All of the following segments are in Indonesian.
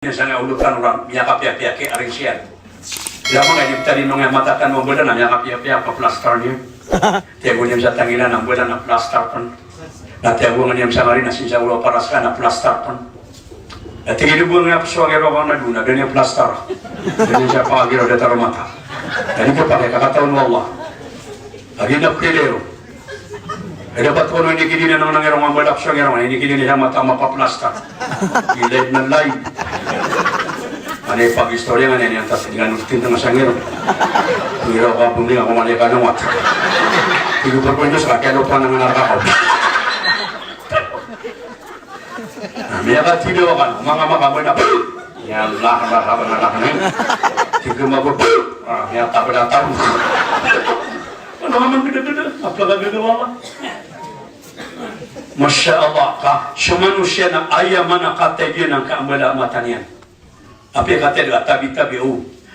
Sana ulutan orang miyakap pihak ke arisian. Bila mga tadi nung matatan mo bulan na miyakap pihak pa plaster niyo. Tiago niya sa tangilan ng bulan na plaster pon. Na tiago niya sa marin na sinsa ulo para sa na plaster pon. At tigil buwan nga so agero ko na duna ganyan plaster. Ganyan siya pa agero deta romata. Dali ko pa kay kakataon mo Allah. Agi na kilero. Ada dapat kono ini kini nang nang erong ambalak so erong ini kini niya mata mapaplasta. Gilid na live. Ano yung pag-istorya nga niya tas dengan utin ng sangero. Ngiro ka bumili ako malika ng wat. Tigo pa ko sa kaya pa nang narakaw. Miya ka tido kan mga makabon na. Ya Allah na. Tigo mabo. Ya ta pada tahu. Ano man gede-gede apa gagawa? Masya Allah ka manusia na ayah mana kategori ng kaambala matanian. Api kategori tabi-tabi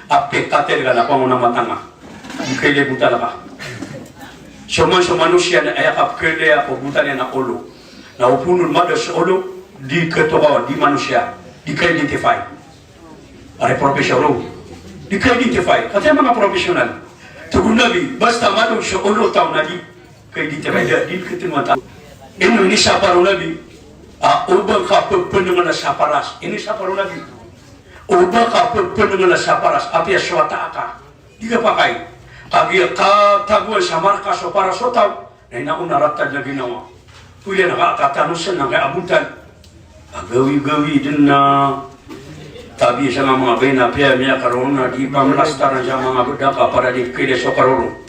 api kategori na pangunang matanga. Kaya buta na ka. Manusia na ayah kapkele ako buta niya na ulo. Na upunun madas ulo di ketokawan, di manusia, di ka-identify. Are profesional. Di ka-identify. Kasi mga profesional. Tugun nabi, basta matong siya ulo tao na di ka-identify. Di ketimata. Ini siapa nabi? Ubah kapal pendengar saparas. Ini siapa nabi? Ubah kapal pendengar saparas. Apa ya suata aka? Diga pakai. Kagi kata gue samar kaso para sotau. Nena unarata lagi nawa. Kuliah nak kata nusen nak abutan. Gawi dena. Tapi sama mga bena pia miya karona di pamlastar na mga bedaka para di kile sokaroro.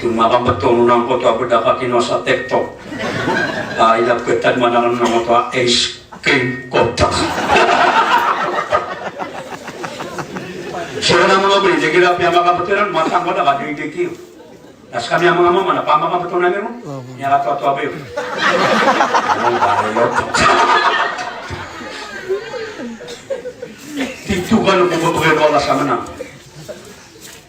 Kung makabatong nang ko to bedaka kino sa TikTok. Ilap ketan manangan nama tua es krim kotak. Siya na mga beli, jadi kira pihak makabetulan matang ko na kading dikir. Nas kami ang mga mama na pamakabetulan namin mo. Niya kato-to ba yun? Anong barayot? Dito ka nung bubugay ko sa manang.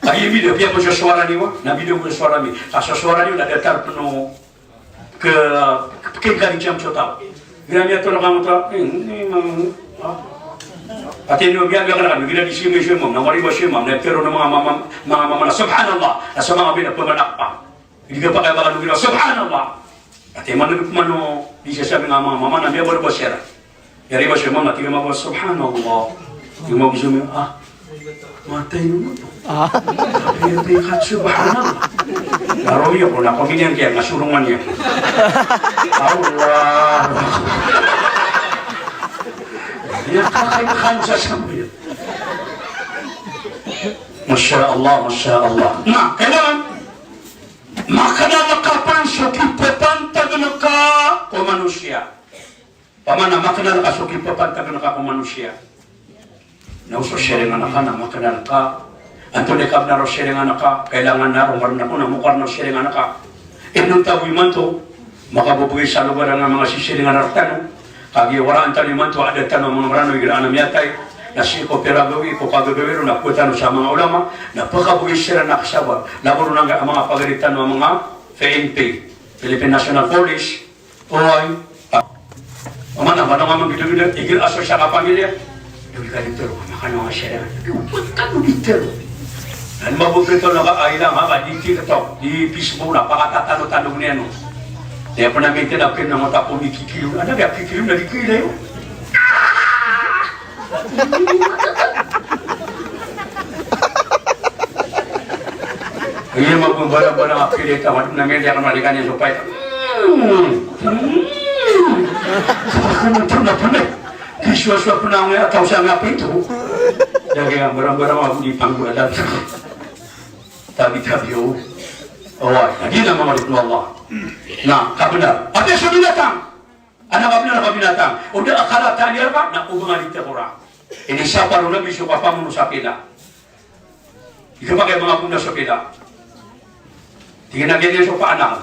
Ay video pihak ko sa suara niyo, na video ko sa suara mi. Sa suara niyo nadatar penuh ke kengkang jam cotau. Gila dia tolong kamu tu, ini mang, hati ni biar kan, gila di sini mam, nawari basi mam, nepero nama mama subhanallah, asal mama bina pemenak pa. Jika pakai bagan gila subhanallah, hati mana di sisa bina mama nabi baru basir. Yari basi mam, nanti mama subhanallah, cuma bisa mata ini tu. Tapi kat subhanallah. Laro iya po, napaminyan kaya nasurungan niya. Allah. Nakakaibahan sa sambil. Masya Allah, Masya Allah. Nah, kailangan makanalakapan sa kipapantag na ka o manusia. Pamana, makanal ka sa kipapantag na ka o manusia. Nauso siya rin anak ka na makanal ka. Anto dekap na rosering anak ka, kailangan na rumar na ko na mukha na rosering anak ka. Ibnong taboy man to, makabubugay sa lugar ng mga sisiring anak tanong. Kagi waraan tanong man to, ada tanong mga marano, ilaan na miyatay, na si ko peragawi, ko pagagawiro, nakutan sa mga ulama, napakabugay sila nakasabag. Laburo ng mga pagalitan ng mga PNP, Philippine National Police, Oy, Amana, manong nga mag-bidyo-bidyo, igil aso siya kapamilya. Duli ka dito, makanong nga siya. Ba't ka mo dito? Dan mabubuto na kailang ha, di TikTok, di Facebook na, pakatatanong-tanong niya no. Kaya pa namin tinapin na mga tapo ni kikilo. Ano kaya kikilo na di kilo yun? Kaya magbubala-bala ang apilita, namin di ako malikan niya supay. Kapag na punay, kiswa-swa po na ang ataw siya nga pito. Kaya barang-barang ako di panggulat. Tabi-tabi o. Away, hindi na mga rito Allah. Na, kabenar. At yung binatang. Anak kabenar na binatang. O da akala tanyar ba? Na ubangan ito kurang. Ini siya parang nabi suka pamuno sa pila. Ika pa kayo mga puna sa pila. Tingin na ganyan sa paanang.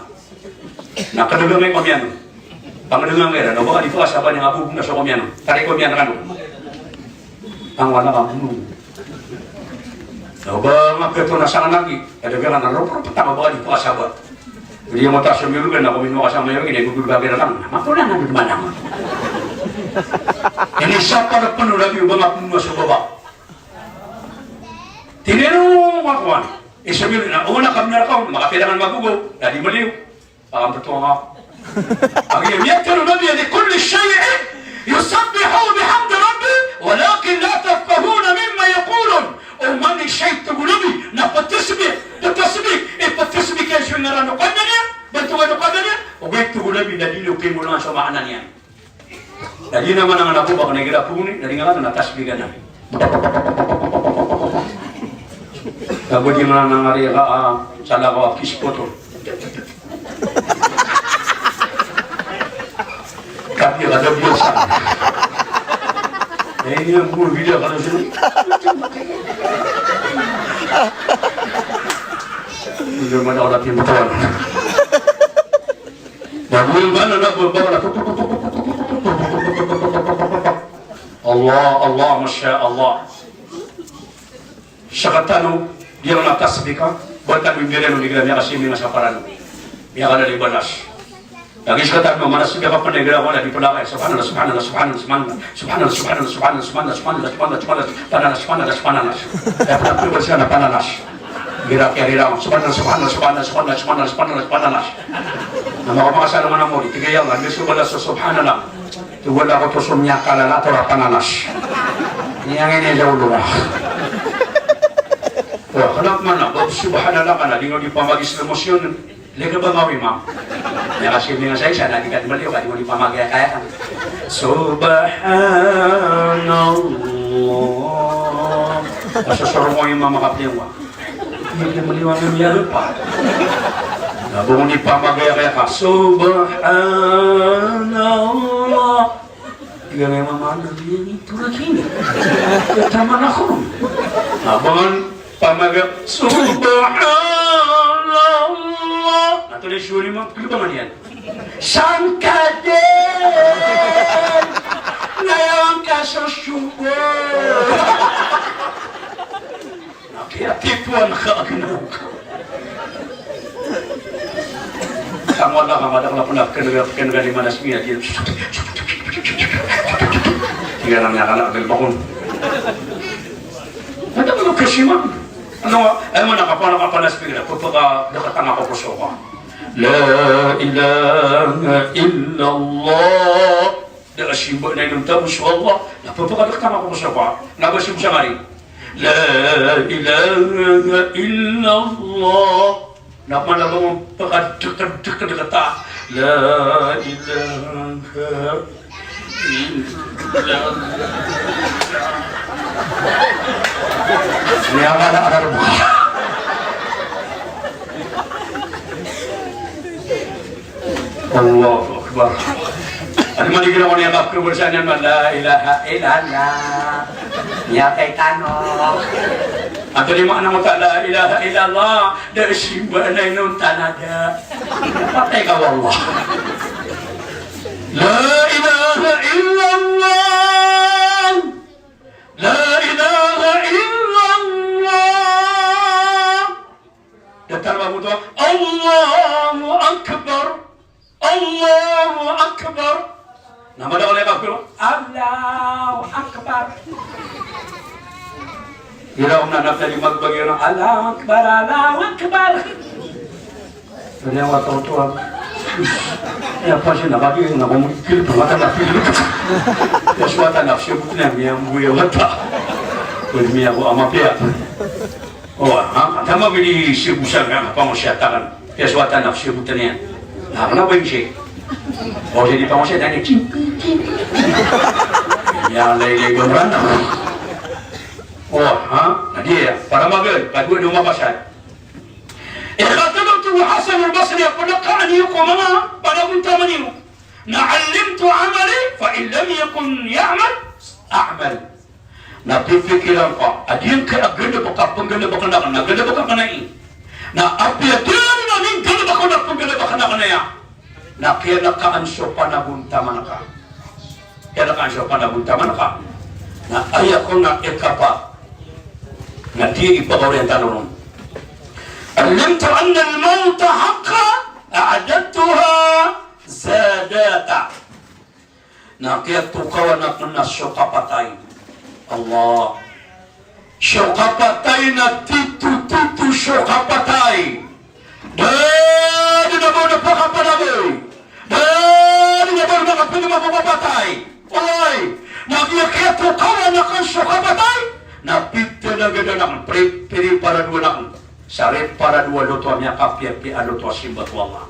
Nakadagang may komyano. Pangadagang may rin. O baka dito kasaban yung abubong na sa komyano. Tari komyano ka no. Ang wala kang puno. Ba magkato na sa lagi, ada bilang na ropro patama ba di pasabat. Dia mo ta sa milugan ako minmo kasama yung ina gugulgabi na lang. Mapulan na di manang. Ini siapa na penuh lagi ubang puno sa baba. Tinino makuan. Isabi na una kami na kaon makapilangan magugo. Dadi maliw. Ang betuang ako. Ang yamiyatan nabi لكل شيء يسبحوا بحمد ربي ولكن لا تفقهون مما يقولون. ومن الشيء تقول نبي نفتسبح التسبيح كيف نرى نقدنيا بنتوا نقدنيا وقلت تقول نبي دليل كيمونا شو معناه دليل ما نحن نقول بقى نقرأ كوني دليل ما نتسبيح نبي Gabo di mana ngari salah kau kis foto. Tapi ada biasa. Ini yang pun video kalau sini. Belum ada orang yang betul. Bagus mana nak berbawa. Allah, masya Allah. Syakatanu dia nak tasbihkan, buatan bimbingan negara yang kasih minyak saparan, yang ada di banas. Lagi sekatan mana sudah apa negara mana di pelakon. Subhanallah, subhanallah, subhanallah, subhanallah, subhanallah, subhanallah, subhanallah, subhanallah, subhanallah, subhanallah, subhanallah, subhanallah. Saya pernah bersama pananas. Gerak yang hilang. Subhanallah, subhanallah, subhanallah, subhanallah, subhanallah, subhanallah, subhanallah. Nama orang asal mana mau tiga yang lagi subhanallah. Tu wala ko tusumnya kalala atau pananas. Yang ini jauh luar. Wah, kenapa mana? Bapak subhanallah kana dengan dipamagi emosyon. Lega ba ngawi ma'am? Ya kasi mga saya nanti kan beliau kan dipamagi kaya. Subhanallah. Masasarong ko yung makaplewa. Hindi maliwan ng yalo pa. Nabong dipamagi kaya ka. Subhanallah. Tiga memang mana dia itu lagi ni. Taman aku. Abang pamaga subhanallah. Nah tulis syuri mah keluar yan. Sangkaden ngayang kasushubo. Nah kaya tipuan ka aginuk. Kamu Allah kamu pernah kenal di mana sini dia. Tiga namanya anak belbakun. Ada belum kesimang. Ano, ay mo nakapanas bigla. Pagka nakatang ako po siya. La ilaha illallah. Nakasimba na yung tabo siya Allah. Napapakadakatang ako po siya. Nakasim siya nga rin. La ilaha illallah. Napamalabang pagkadakata. La ilaha illallah. Ini ada rumah. Allahu Akbar. Ano man yung ginawa niya kapag bersanan man la ilaha illallah. Ya kaitano. Ato di makna mo ta la ilaha illallah. Da simba na yung tanada. Patay ka wallah. La ilaha illallah. La ilaha illallah. Datang babu tu Allahu Akbar. Allahu Akbar. Nama dah oleh babu Allahu Akbar. Ira umna nak dari magbagi orang Allahu Akbar, Allahu Akbar. Ini awak tahu tuan. Ya pasti nak bagi nak mungkin bermata nak pilih. Ya suatu nafsu bukan yang buaya wata. Beri aku amapia. Oh, sama beri sibusan apa masyarakat. Ya suatu nafsu bukannya. Nah, kenapa ini? Oh, jadi pengusaha tanya cimpi. Ya, lagi gembrana. Oh, nah dia para magal, kedua dua pasal. Ikhatabtu Hasan al-Basri apalakani ko mga panagunta maniyo. Na'allimtu amali fa in lam yakun ya'mal a'mal. Napipikiran ko, adyan ka aganda baka pangganda baka na aganda baka kanai. Na apiyadyan na ning ganda baka na pangganda baka na kanaya. Na kaya nakaanso panagunta manaka. Kaya nakaanso panagunta manaka. Na ayako na ikapa. Na di ipag-orientan nun. علمت أن الموت حقا أعددتها زاداتا Nakiatu kawanak na syokapatay. Allah. Syokapatay na titu syokapatay. Dari na mo na pakapanagoy. Dari na mo na kapinamapapatay. Oy. Nakiatu kawanak na syokapatay. Napita na ganda na piri para dua na sarip para dua loto amya kapya pi aloto simbat Allah.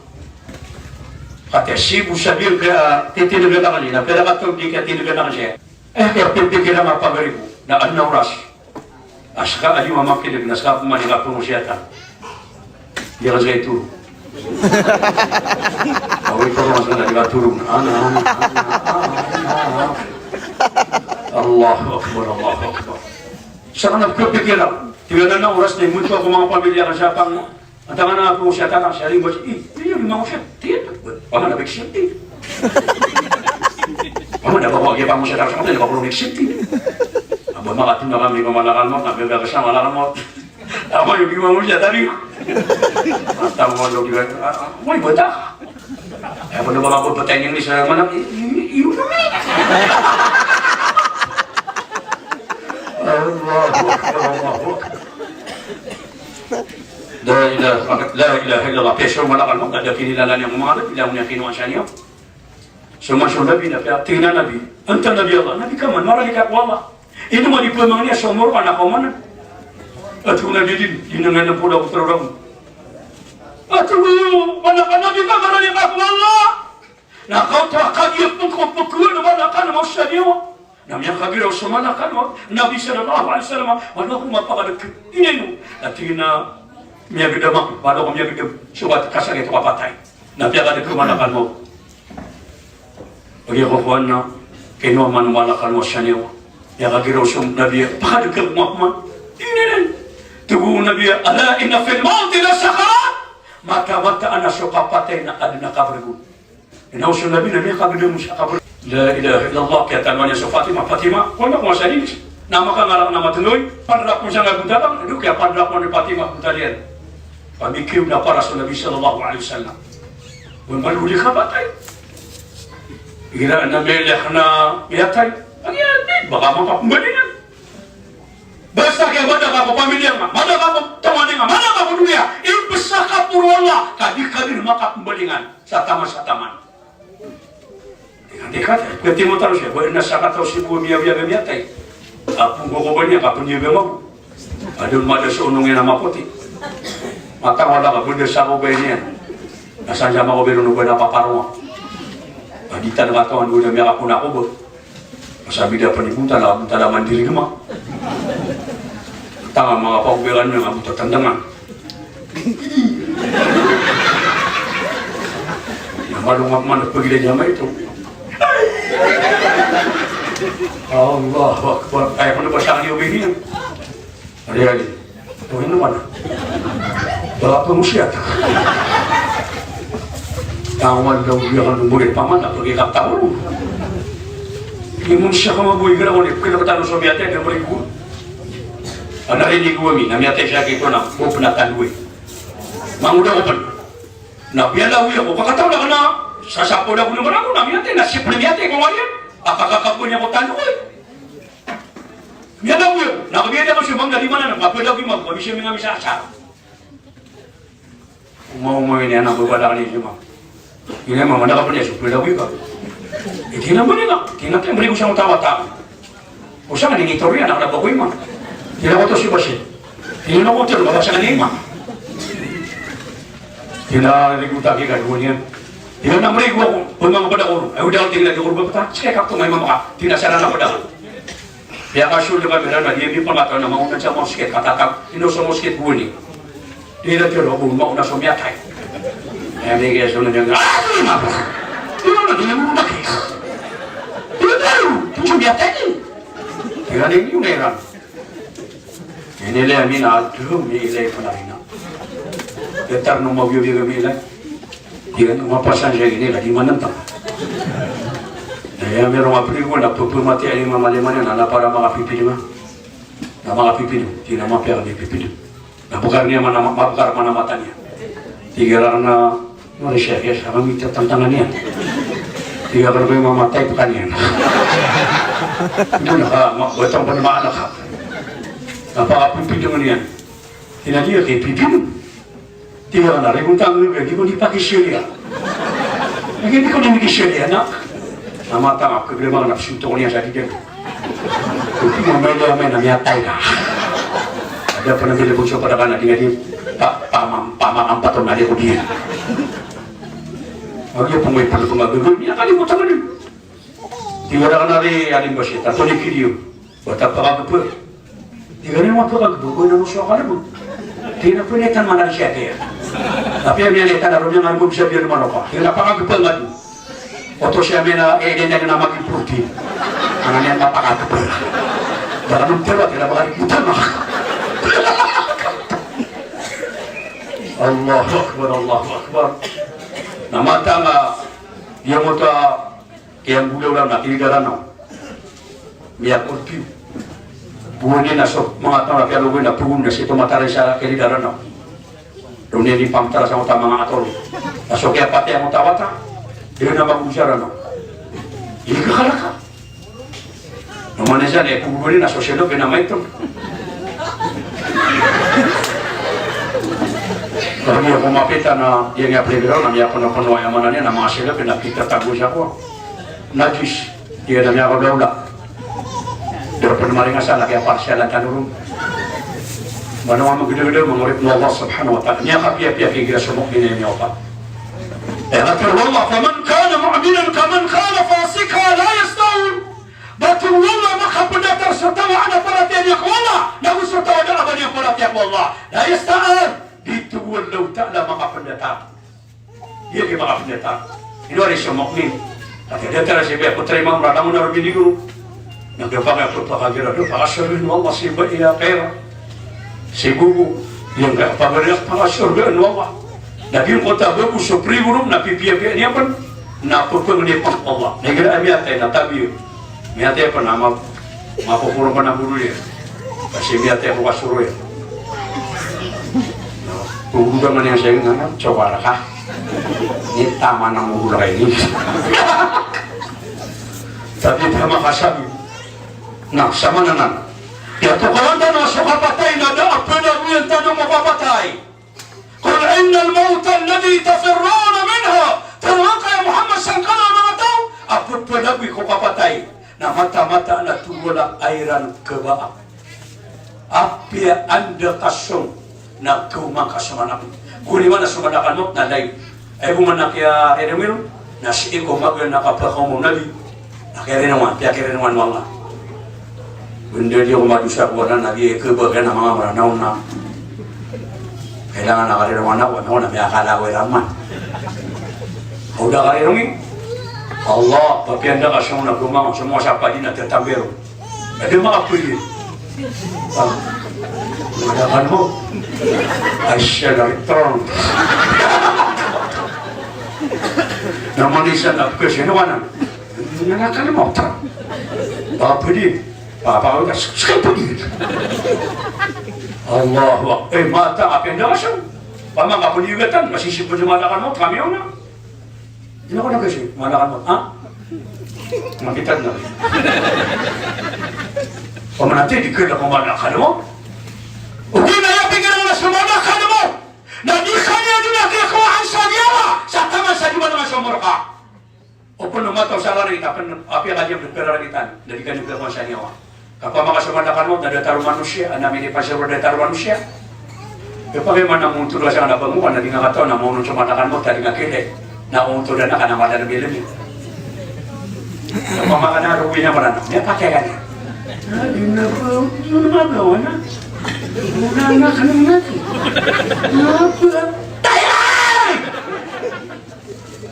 Kata sibu sabir ke titi negara kanina, pera katong di ke titi negara kanina. Kaya pipikir na mapagaribu na anauras. Aska ali mama kilig na ska pumani ka pumusyatan. Dia kasi kayo turo. Away ko mas na diga turo. Allahu Akbar, Allahu Akbar. Saka nagpipikir lang. Tingnan na oras na imunto ako mga pamilya ka siya pang ang tangan na ako siya tanang siya rin ba siya, yung mga siya, tiyan. Paman na bigsinti. Paman na bawa kaya pa mo siya tanang siya, na bigsinti. Aba makatin na kami kumalakan mo, nabibaga siya malakan mo. Ako yung iwan mo siya tali. At ang mga log yun, may bata ka. Kaya pa na ba ako patayin yung isa manang, iyon naman. Allahu Akbar, Allahu Akbar. La ilaha illallah. Pesyo malakal mo, kada kinilalan yung mga nabi, ilang niya kinuha siya niyo. Sumasyo nabi na, kaya tingnan nabi, anta nabi Allah, nabi ka man, marali ka wala. Ino man ipamang niya, sumuro ka na kumanan. At kung nabi din, dinangan ng pula ko tarurang. At kung nabi ka, marali ka wala. Nakauta, kagiyap mong kumpagkuha na malakal mo siya niyo. Namanya kagiraw sumalakan mo, Nabi sallallahu alaihi wasallam, wala kong mapakalag, inino. At tingin na, miyagdamak, paano ko miyagdam, suwat kasagay ito kapatay. Napiyagad ito malakan mo. Pag yakukuhan na, kinuha man malakan mo siya niyo. Yakagiraw sum Nabi, pakadagkag mo man. Tingnan, tuguun Nabi, ala inna fil mawti na sakara, mata-mataan na siya kapatay na adina kabrigun. Inausyo Nabi, Nabi kagiraw mo siya kabrigun. La ilaha illallah, kaya tanwanya sa Fatima, wala kong masaling. Nama ka nga lang na matuloy, padrak mo siya nga buntabang, kaya padrak mo ni Fatima buntalian. Pamikiw na para sa Nabi sallallahu alaihi wasallam. Kung maluli ka patay. Ira na melech na miyatay, ang yan, baka makakumbalingan. Basta kaya mada ka po pamilya nga, mada ka po tawanin nga, mada ka po duya, ibasa ka puro Allah, kadi-kadi makakumbalingan sa taman. Dekat, kati mo taro siya, buwan na sa kataw si buwa miya-miya-miyatay. Apong kukuban niya, kapon niya bemaw. Adun mada sa unong yan na maputi. Matang wala ka, buwan sa kubay niya. Nasaan siya makubay nung buwan na paparwa. Adita na katawan, buwan na miya kapon ako ba. Masabi na panibunta, labunta naman diri naman. Tanga mga paubiran niya, abot at tandangan. Namalungap man at pagilay niya may ito. Allahu Akbar. Kaya ko na ba siya ang iubihin? Ari-ari. Tuhin naman. Baka pa mo siya. Tawad daw biya ka nung bulit pa man. Pag-ikap tao. Hindi mo siya ka mabuhay ka na ulit. Pinapatalo sa miyate. Kaya balik ko. Ang narinig ko kami. Namiyate siya kito na. Pupunataluwi. Manguda ko pa. Napiyalawi ako. Kakataw na ka na. Sasapo na ko naman ako, namiyate, nasipre miyate ko ngayon. Akakakapon niya ko talo ko eh. Miyadaw ko yun. Nakabiyate ako siya bang nalimanan, mapadaw ko yung mabisya mga misasa. Umawumawin niya, nababala ka niya siya, ma'am. Yun naman, manakapon niya, supre daw ka. Tingnan mo nila, tingnan ko siyang utawa-tawa. O siya, naninitor yan, nakalaba ko yung ma'am. Tingnan ko ito si Basil. Tingnan ko ito, babasa ka niya yung ma'am. Tingnan ko ito, kagawa niya. Tingnan na marigo ako, kung mga badakuro. Ay, udaw tingnan ko ba ba? Sige, kakto may mamaka. Tinasara na ko daw. Kaya kasul na kami na, hindi pa mataw na maunang sa mosket, katatag, sa mosket guni. Hindi na tiro, kung mauna sa miyatay. Kaya may kaya sunod niya, ito na ba? Hindi mo makik. Hindi na, sa miyatay din. Kaya rin yung meron. Hinili amin na, may ilay pa na rin na. Ketar nung magyubi kami ilay. Yan, umapasan siya gini, lagi manantang. Kaya meron mga piligo, nagpupumati ay mga maliman yan, na para mga pipilima. Na mga pipilima, di na mapya kami pipilima. Nabukar niya, mabukar man ang mata niya. Tigara na, Marisha, yes, kami tatantangan niya. Tiga kalau memang matai pertanian. Itu nak betong penemaan nak. Apa pinjam ni? Tina dia ke pinjam. Tiga kalau nak hutang ni, dia pun dipakai syariah. Lagi ni kau ni syariah nak. Nama tang aku bila mana nak syuting ni jadi dia. Tapi main namanya Taika. Ada pernah bila bocor pada mana dia pamam empat tahun ada dia. Dia pemain pemain ni kali bocor ni. Tiga orang ada bosnya. Tahu ni video. Buat apa apa? Tiga ni waktu aku buat nama soal apa? Tiga pun ni kan mana dia dia. Tapi yang ni kan orang yang aku bisa dia mana apa? Tiga apa aku pun lagi. Waktu saya mana dia nak nama kiputi. Anaknya apa aku pun. Dalam terus tidak berani putar mah. Allahu Akbar, Allahu Akbar. Nama tanga dia muta yang bulu orang nak tiga orang. Biar kurpi. Bukan nasib mengatakan kalau kita pun nasi itu mata rasa tiga orang. Dunia di pamtara sama utama atau nasib apa yang utawata dia nama bicara no. Ini kehalaka. Namanya saja pun na sosial itu nama itu. Kalau dia pemapita na dia nggak playground namanya penuh yang mana ni nama hasilnya kena kita tahu siapa. Najis dia namanya Raudaulah. Dia penmaring asal lagi apa sialan tanurun. Mana orang gede-gede mengurip Allah Subhanahu Wa Taala. Ni apa pihak kira semua ini apa? Kata Allah, "Faman kana mu'minan kaman kana fasiqa la yastawun." Betul Allah maka pendatar serta ada perhatian yang Allah. Namun serta ada abadi yang perhatian Allah. La yasta'an. Itu walau ta'ala maka pendatar. Dia ke maka pendatar. Ini ada semua mukmin. Tapi dia terasa biar aku terima meradamu nabi di guru. Yang dia pakai aku pakai dia pakai syurga Allah sibuk ia kira. Sibuk yang enggak pakai dia pakai syurga Allah. Nabi kota bagus supri guru nabi pia-pia ni apa? Nak pengenipang Allah. Negara amiatai nak tabi. Miatai apa nama? Apa pun pernah guru dia. Kasih miatai apa suruh ya. Guru dengan yang saya ingat coba lah. Ini taman yang guru ini. Tapi sama kasar. Nah sama dengan. Ya tu kawan dan masuk apa tay nada apa dah yang tanam apa tay. قل إن الموت الذي تفرون منه terangkan ya Muhammad sangkala mengatau apa penabi ko papatai na mata-mata na tuwala airan kebaa apia anda kasong na kumaka sumanak kuni mana sumanakan mo na lay ay bumanak ya eremil na si ko magyan nakapakaw mo nabi nakirinawan pia kirinawan wala benda dia kumadusa ko na nabi kebagan na mga maranaw na kailangan nakarirong anak, wala na may akala ko raman. Udah karirong Allah, papianda ka siyang nagumang, semua siapa din na tertabero. Jadi makapili. Madakan mo, Asya dari Tron. Namanisan na kesinuanan. Nangakan mo, Tron. Papili. Papa ko, sekali pili. Allah, mata apa yang dah asal? Paman apa dia kata? Masih sibuk jemalakan mau kami orang. Ini kau nak kasih malakan mau? Ah? Makitan nak. Paman nanti dikira kau malakan mau? Okey, naya pikir orang semua malakan mau. Nanti kaya dia kaya kau ansar dia lah. Satu masa di mana masuk mereka. Open nama tahu salah ni, tapi apa yang aja berperan kita dari kan juga masa ni awak. Kapag makasumadakan mo, nadataru manusia, namin ipasiro nadataru manusia. Kapag mana muntul sa kanabang mo, na di nga kataw, na maunong sumadakan mo, tali nga kile, na umuntul na ka na madalabilin. Kapag makanaruwi na maranam, niya pakai ka niya. Hindi na po, ano magawa na? Muna nga ka nang natin. Tayan!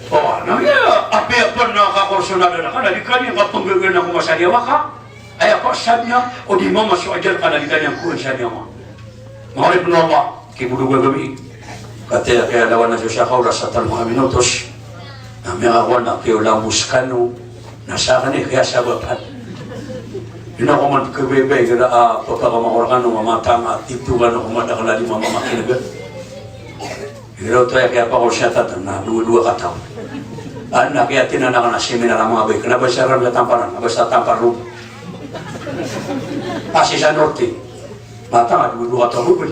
Oh, namanya, api apa nakakurso na ka, na di ka niya kapanggagal na kumasaliwa ka. Ay apa sabnya o di mama so ajar kana di kanya ku sabnya ma mari pun Allah ki budu gabi kata kaya lawan na siya khawra satal mu'minutos na megawana ki ulang muskano nasakan ni kaya sababan ina ko man kebebe gara papa ka maorgano mamatanga itu kan ko madakala di mama makinaga ira to ya kaya pa ko siya tatan na dua kata Anak ya tinanakan na seminar ang mga bay. Kenapa siya ram tamparan? Apa sa tampar rum? Asi sa norte. Mata nga dua tahun bay.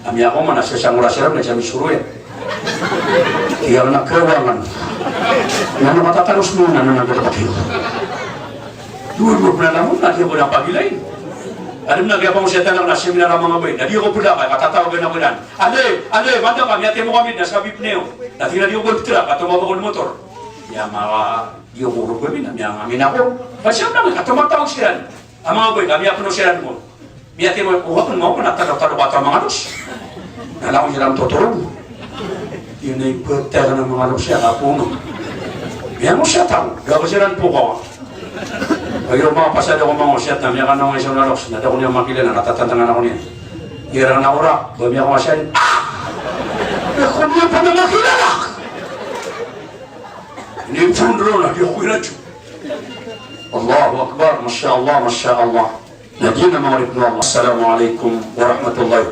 Ami ako man sa sang oras ram na siya misuruya. Iya na kewangan. Nana mata terus muna na nagdapati. Dua pernah na dia boleh pagilain. Ada nagaya pa mo siya tanang na seminar ang mga bay. Nadi ko pula kay katatawag na bulan. Ale, manda kami ate mo kami na sa bipneo. Dati na di ko pula katumaba ko motor. Ya mga di ko ro kami na yang amin ako. Kasi na katumatawag siya. Ang mga bay kami apuno siya mo. Mi ate mo ko mo na tatalo bata mga dos. Nala ko sila totoo. Yun ay pagtera ng mga dos siya kapuno. Yan mo siya tahu. Gawa siya po ko. Pag yung mga pasada ko mga usyat na miya ka na isang nalos, nada ko niya makilala, natatantangan ako niya. Hirang na ura, bami ako masyan. Ako niya pa na makilala! Hindi yung fundro na, di ako kinadyo. Allahu Akbar, Masya Allah, Masya Allah. Nagyan na mga ripno Allah. Assalamualaikum warahmatullahi